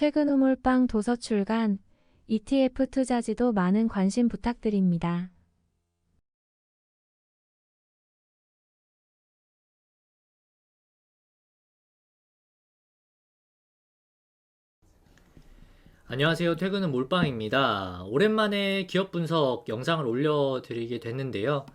퇴근 후 몰빵 도서 출간, ETF 투자지도 많은 관심 부탁드립니다. 안녕하세요. 퇴근은 몰빵입니다. 오랜만에 기업 분석 영상을 올려드리게 됐는데요.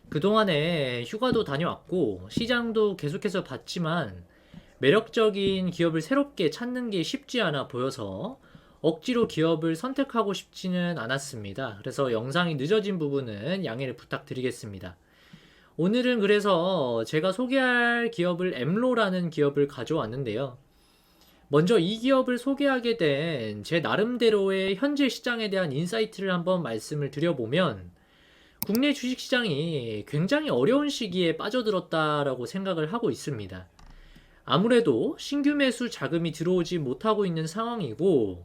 그동안에 휴가도 다녀왔고 시장도 계속해서 봤지만 매력적인 기업을 새롭게 찾는 게 쉽지 않아 보여서 억지로 기업을 선택하고 싶지는 않았습니다. 그래서 영상이 늦어진 부분은 양해를 부탁드리겠습니다. 오늘은 그래서 제가 소개할 기업을 엠로라는 기업을 가져왔는데요. 먼저 이 기업을 소개하게 된 제 나름대로의 현재 시장에 대한 인사이트를 한번 말씀을 드려보면 국내 주식시장이 굉장히 어려운 시기에 빠져들었다라고 생각을 하고 있습니다. 아무래도 신규 매수 자금이 들어오지 못하고 있는 상황이고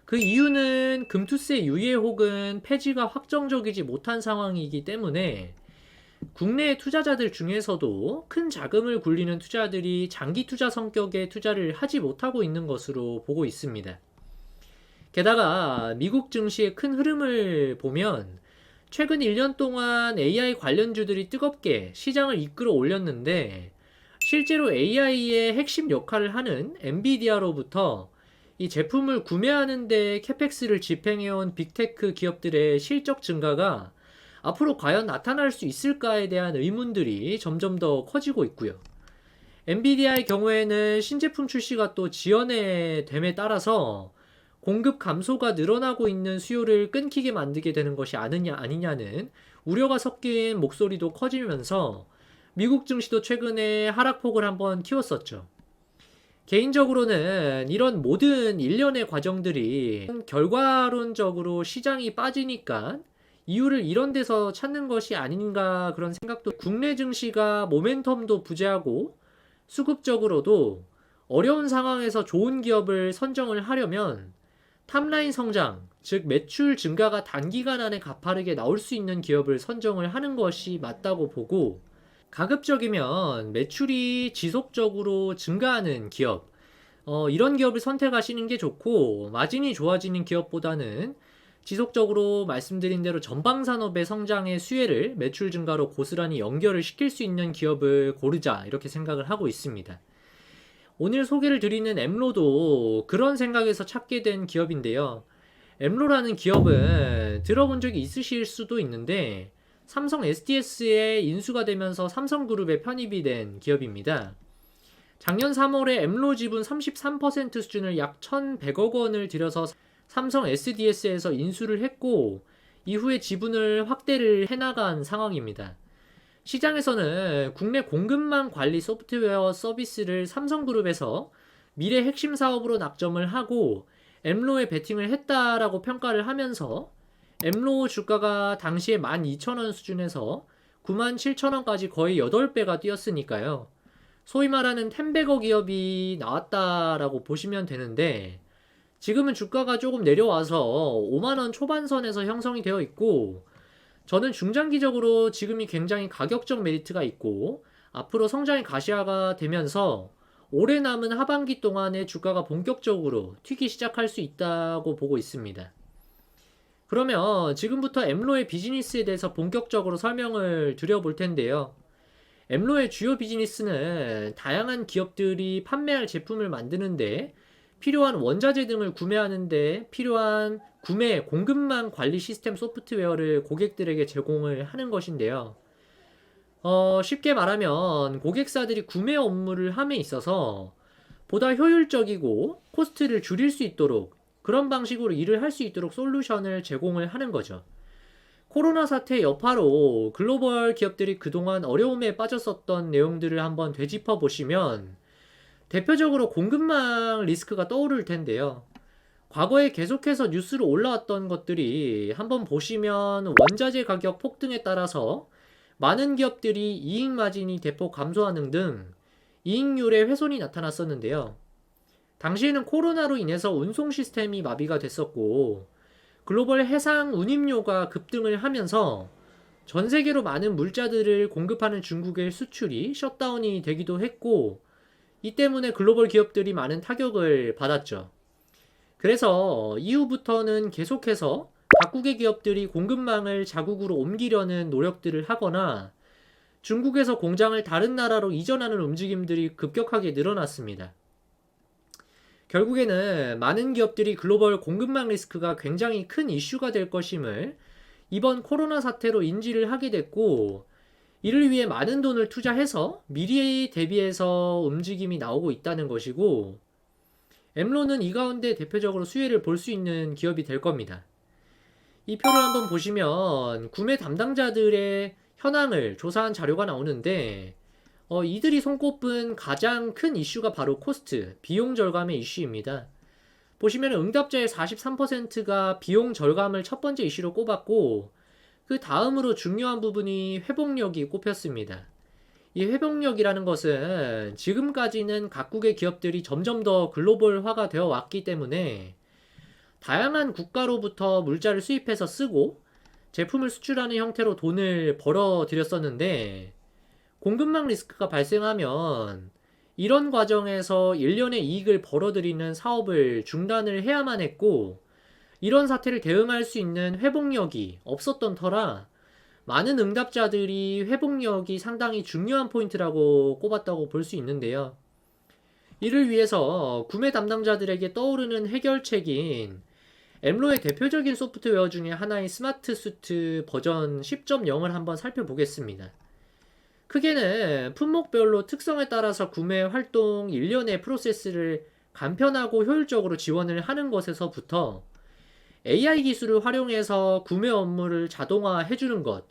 그 이유는 금투세 유예 혹은 폐지가 확정적이지 못한 상황이기 때문에 국내 투자자들 중에서도 큰 자금을 굴리는 투자들이 장기 투자 성격의 투자를 하지 못하고 있는 것으로 보고 있습니다. 게다가 미국 증시의 큰 흐름을 보면 최근 1년 동안 AI 관련주들이 뜨겁게 시장을 이끌어 올렸는데 실제로 AI의 핵심 역할을 하는 엔비디아로부터 이 제품을 구매하는 데 캐펙스를 집행해온 빅테크 기업들의 실적 증가가 앞으로 과연 나타날 수 있을까에 대한 의문들이 점점 더 커지고 있고요. 엔비디아의 경우에는 신제품 출시가 또 지연에 됨에 따라서 공급 감소가 늘어나고 있는 수요를 끊기게 만들게 되는 것이 아니냐는 우려가 섞인 목소리도 커지면서 미국 증시도 최근에 하락폭을 한번 키웠었죠. 개인적으로는 이런 모든 일련의 과정들이 결과론적으로 시장이 빠지니까 이유를 이런 데서 찾는 것이 아닌가 그런 생각도. 국내 증시가 모멘텀도 부재하고 수급적으로도 어려운 상황에서 좋은 기업을 선정을 하려면 탑라인 성장, 즉 매출 증가가 단기간 안에 가파르게 나올 수 있는 기업을 선정을 하는 것이 맞다고 보고 가급적이면 매출이 지속적으로 증가하는 기업, 이런 기업을 선택하시는 게 좋고 마진이 좋아지는 기업보다는 지속적으로 말씀드린 대로 전방산업의 성장의 수혜를 매출 증가로 고스란히 연결을 시킬 수 있는 기업을 고르자 이렇게 생각을 하고 있습니다. 오늘 소개를 드리는 엠로도 그런 생각에서 찾게 된 기업인데요. 엠로라는 기업은 들어본 적이 있으실 수도 있는데 삼성 SDS에 인수가 되면서 삼성그룹에 편입이 된 기업입니다. 작년 3월에 엠로 지분 33% 수준을 약 1,100억 원을 들여서 삼성 SDS에서 인수를 했고 이후에 지분을 확대를 해나간 상황입니다. 시장에서는 국내 공급망 관리 소프트웨어 서비스를 삼성그룹에서 미래 핵심 사업으로 낙점을 하고 엠로에 베팅을 했다라고 평가를 하면서 엠로 주가가 당시에 12,000원 수준에서 97,000원까지 거의 8배가 뛰었으니까요. 소위 말하는 템베거 기업이 나왔다라고 보시면 되는데 지금은 주가가 조금 내려와서 5만원 초반선에서 형성이 되어 있고 저는 중장기적으로 지금이 굉장히 가격적 메리트가 있고 앞으로 성장의 가시화가 되면서 올해 남은 하반기 동안에 주가가 본격적으로 튀기 시작할 수 있다고 보고 있습니다. 그러면 지금부터 엠로의 비즈니스에 대해서 본격적으로 설명을 드려볼 텐데요. 엠로의 주요 비즈니스는 다양한 기업들이 판매할 제품을 만드는데 필요한 원자재 등을 구매하는데 필요한 구매 공급망 관리 시스템 소프트웨어를 고객들에게 제공을 하는 것인데요. 쉽게 말하면 고객사들이 구매 업무를 함에 있어서 보다 효율적이고 코스트를 줄일 수 있도록 그런 방식으로 일을 할 수 있도록 솔루션을 제공을 하는 거죠. 코로나 사태 여파로 글로벌 기업들이 그동안 어려움에 빠졌었던 내용들을 한번 되짚어 보시면 대표적으로 공급망 리스크가 떠오를 텐데요. 과거에 계속해서 뉴스로 올라왔던 것들이 한번 보시면 원자재 가격 폭등에 따라서 많은 기업들이 이익 마진이 대폭 감소하는 등 이익률의 훼손이 나타났었는데요. 당시에는 코로나로 인해서 운송 시스템이 마비가 됐었고 글로벌 해상 운임료가 급등을 하면서 전 세계로 많은 물자들을 공급하는 중국의 수출이 셧다운이 되기도 했고 이 때문에 글로벌 기업들이 많은 타격을 받았죠. 그래서 이후부터는 계속해서 각국의 기업들이 공급망을 자국으로 옮기려는 노력들을 하거나 중국에서 공장을 다른 나라로 이전하는 움직임들이 급격하게 늘어났습니다. 결국에는 많은 기업들이 글로벌 공급망 리스크가 굉장히 큰 이슈가 될 것임을 이번 코로나 사태로 인지를 하게 됐고, 이를 위해 많은 돈을 투자해서 미리 대비해서 움직임이 나오고 있다는 것이고, 엠로는 이 가운데 대표적으로 수혜를 볼 수 있는 기업이 될 겁니다. 이 표를 한번 보시면 구매 담당자들의 현황을 조사한 자료가 나오는데, 이들이 손꼽은 가장 큰 이슈가 바로 코스트, 비용 절감의 이슈입니다. 보시면 응답자의 43%가 비용 절감을 첫 번째 이슈로 꼽았고, 그 다음으로 중요한 부분이 회복력이 꼽혔습니다. 이 회복력이라는 것은 지금까지는 각국의 기업들이 점점 더 글로벌화가 되어 왔기 때문에 다양한 국가로부터 물자를 수입해서 쓰고 제품을 수출하는 형태로 돈을 벌어들였었는데, 공급망 리스크가 발생하면 이런 과정에서 일련의 이익을 벌어들이는 사업을 중단을 해야만 했고, 이런 사태를 대응할 수 있는 회복력이 없었던 터라 많은 응답자들이 회복력이 상당히 중요한 포인트라고 꼽았다고 볼 수 있는데요. 이를 위해서 구매 담당자들에게 떠오르는 해결책인 엠로의 대표적인 소프트웨어 중에 하나인 스마트 수트 버전 10.0을 한번 살펴보겠습니다. 크게는 품목별로 특성에 따라서 구매 활동 일련의 프로세스를 간편하고 효율적으로 지원을 하는 것에서부터 AI 기술을 활용해서 구매 업무를 자동화해주는 것,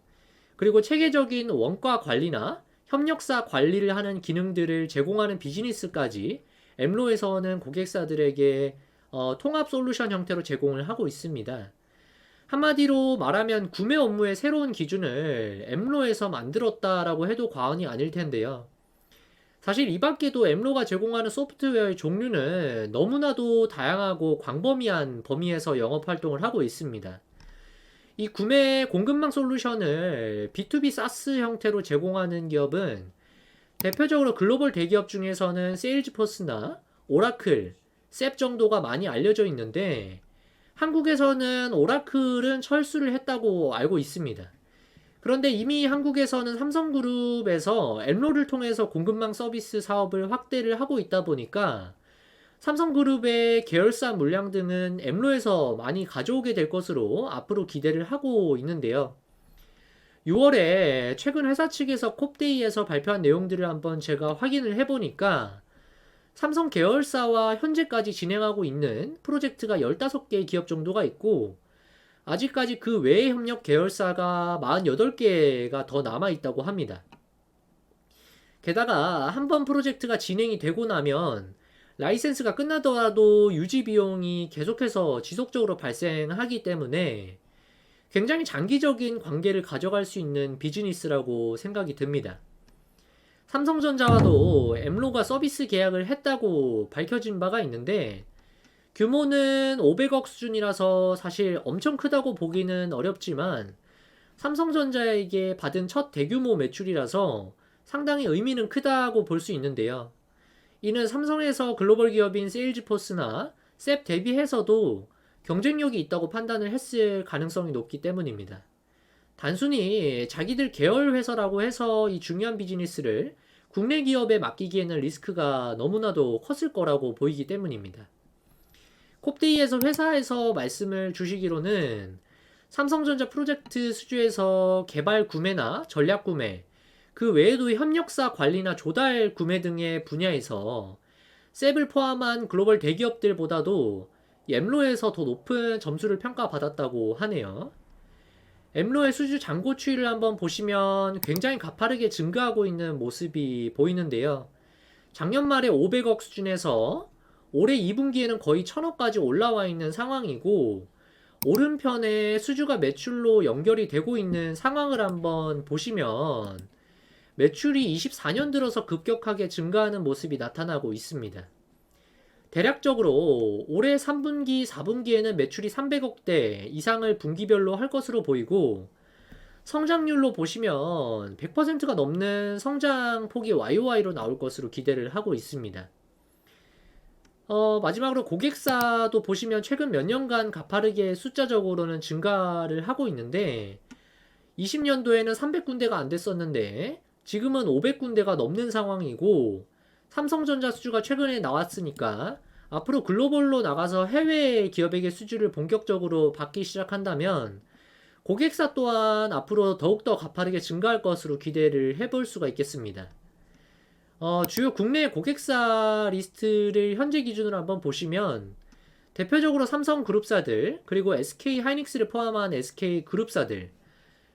그리고 체계적인 원가 관리나 협력사 관리를 하는 기능들을 제공하는 비즈니스까지 엠로에서는 고객사들에게 통합 솔루션 형태로 제공을 하고 있습니다. 한마디로 말하면 구매 업무의 새로운 기준을 엠로에서 만들었다라고 해도 과언이 아닐 텐데요. 사실 이 밖에도 엠로가 제공하는 소프트웨어의 종류는 너무나도 다양하고 광범위한 범위에서 영업 활동을 하고 있습니다. 이 구매 공급망 솔루션을 B2B 사스 형태로 제공하는 기업은 대표적으로 글로벌 대기업 중에서는 세일즈포스나 오라클, 셉 정도가 많이 알려져 있는데, 한국에서는 오라클은 철수를 했다고 알고 있습니다. 그런데 이미 한국에서는 삼성그룹에서 엠로를 통해서 공급망 서비스 사업을 확대를 하고 있다 보니까 삼성그룹의 계열사 물량 등은 엠로에서 많이 가져오게 될 것으로 앞으로 기대를 하고 있는데요. 6월에 최근 회사 측에서 콥데이에서 발표한 내용들을 한번 제가 확인을 해보니까 삼성 계열사와 현재까지 진행하고 있는 프로젝트가 15개 기업 정도가 있고, 아직까지 그 외의 협력 계열사가 48개가 더 남아있다고 합니다. 게다가 한번 프로젝트가 진행이 되고 나면 라이센스가 끝나더라도 유지 비용이 계속해서 지속적으로 발생하기 때문에 굉장히 장기적인 관계를 가져갈 수 있는 비즈니스라고 생각이 듭니다. 삼성전자와도 엠로가 서비스 계약을 했다고 밝혀진 바가 있는데, 규모는 500억 수준이라서 사실 엄청 크다고 보기는 어렵지만 삼성전자에게 받은 첫 대규모 매출이라서 상당히 의미는 크다고 볼 수 있는데요. 이는 삼성에서 글로벌 기업인 세일즈포스나 셉 대비해서도 경쟁력이 있다고 판단을 했을 가능성이 높기 때문입니다. 단순히 자기들 계열 회사라고 해서 이 중요한 비즈니스를 국내 기업에 맡기기에는 리스크가 너무나도 컸을 거라고 보이기 때문입니다. 콥데이에서 회사에서 말씀을 주시기로는 삼성전자 프로젝트 수주에서 개발 구매나 전략 구매, 그 외에도 협력사 관리나 조달 구매 등의 분야에서 셉을 포함한 글로벌 대기업들보다도 엠로에서 더 높은 점수를 평가받았다고 하네요. 엠로의 수주 잔고 추이를 한번 보시면 굉장히 가파르게 증가하고 있는 모습이 보이는데요. 작년 말에 500억 수준에서 올해 2분기에는 거의 1000억까지 올라와 있는 상황이고, 오른편에 수주가 매출로 연결이 되고 있는 상황을 한번 보시면 매출이 24년 들어서 급격하게 증가하는 모습이 나타나고 있습니다. 대략적으로 올해 3분기, 4분기에는 매출이 300억대 이상을 분기별로 할 것으로 보이고, 성장률로 보시면 100%가 넘는 성장 폭이 YOY로 나올 것으로 기대를 하고 있습니다. 마지막으로 고객사도 보시면 최근 몇 년간 가파르게 숫자적으로는 증가를 하고 있는데 20년도에는 300군데가 안 됐었는데 지금은 500군데가 넘는 상황이고 삼성전자 수주가 최근에 나왔으니까 앞으로 글로벌로 나가서 해외 기업에게 수주를 본격적으로 받기 시작한다면 고객사 또한 앞으로 더욱더 가파르게 증가할 것으로 기대를 해볼 수가 있겠습니다. 주요 국내 고객사 리스트를 현재 기준으로 한번 보시면 대표적으로 삼성그룹사들, 그리고 SK하이닉스를 포함한 SK그룹사들,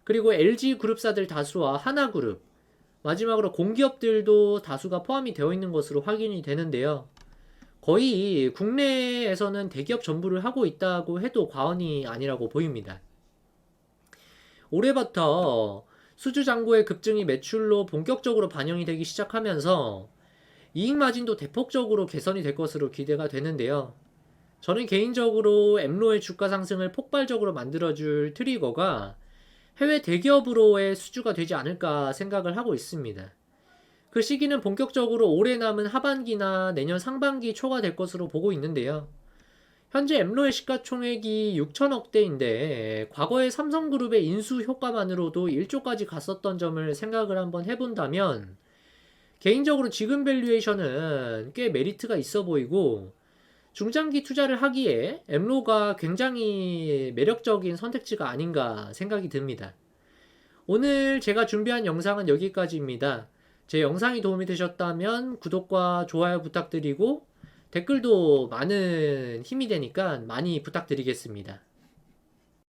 그리고 LG그룹사들 다수와 하나그룹, 마지막으로 공기업들도 다수가 포함이 되어 있는 것으로 확인이 되는데요. 거의 국내에서는 대기업 전부를 하고 있다고 해도 과언이 아니라고 보입니다. 올해부터 수주 잔고의 급증이 매출로 본격적으로 반영이 되기 시작하면서 이익 마진도 대폭적으로 개선이 될 것으로 기대가 되는데요. 저는 개인적으로 엠로의 주가 상승을 폭발적으로 만들어줄 트리거가 해외 대기업으로의 수주가 되지 않을까 생각을 하고 있습니다. 그 시기는 본격적으로 올해 남은 하반기나 내년 상반기 초가 될 것으로 보고 있는데요. 현재 엠로의 시가총액이 6천억대인데 과거에 삼성그룹의 인수 효과만으로도 1조까지 갔었던 점을 생각을 한번 해본다면 개인적으로 지금 밸류에이션은 꽤 메리트가 있어 보이고 중장기 투자를 하기에 엠로가 굉장히 매력적인 선택지가 아닌가 생각이 듭니다. 오늘 제가 준비한 영상은 여기까지입니다. 제 영상이 도움이 되셨다면 구독과 좋아요 부탁드리고 댓글도 많은 힘이 되니까 많이 부탁드리겠습니다.